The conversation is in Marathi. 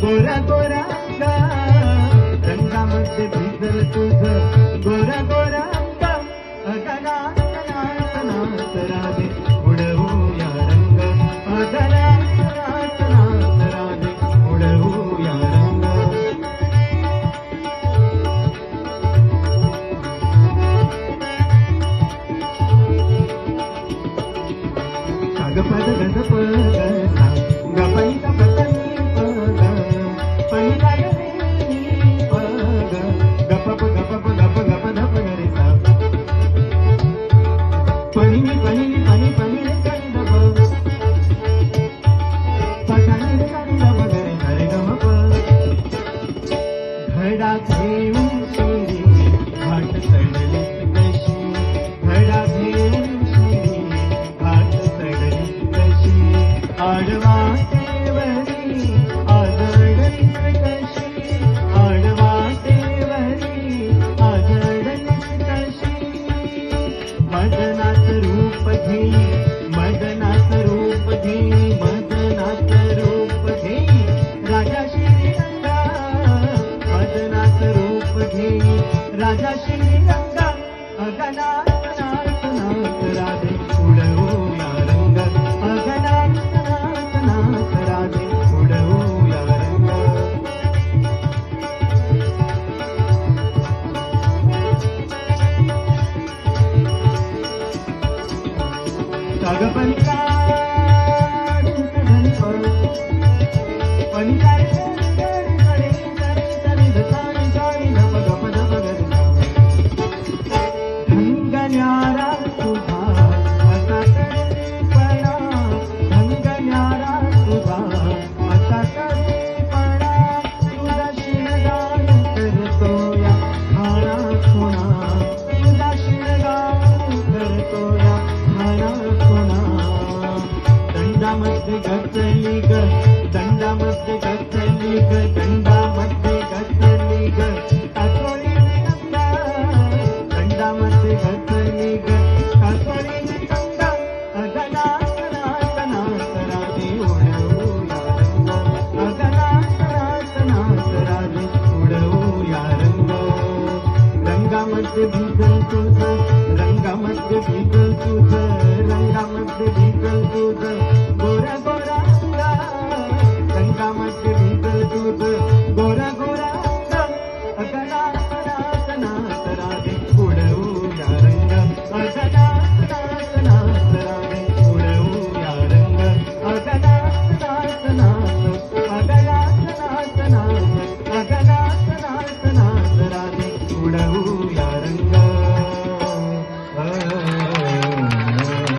गोरा गोरा अंग रंगामध्ये भिजल तुझं गोरा गोरा अंग अगनात नात नात राधे उडवूया रंग अगनात नात नात राधे उडवूया रंग सागपद गणप घडा घेऊन शिरी घाट चढली कशी घडा घेऊन शिरी घाट चढली कशी आडवा देवरी आजडलीस कशी आडवा देवरी आजडलीस कशी मदनाच रूप घेई मदनाच रूप घेई मदनाच रूप घेई राजा श्रीरंगा मदनाच रूप घेई राजा श्रीरंगा अगनात नात नात राधे उडवूया रंग अगनात नात नात राधे उडवूया रंग सागपंका ढंगन्यारा तुझा असा करीपणा ढंगन्यारा तुझा असा करीपणा तुझा शिणगार करतो या खाणा खुणा तुझा शिणगार करतो या खाणा खुणा दंडामध्ये घातली ग दंडामध्ये घातली ग दंडामध्ये घातली ग कासोळी रंगा दंडामध्ये घातली ग कासोळी रंगा अगनात नात नात राधे उडवूया रंग अगनात नात नात राधे उडवूया रंग रंगामध्ये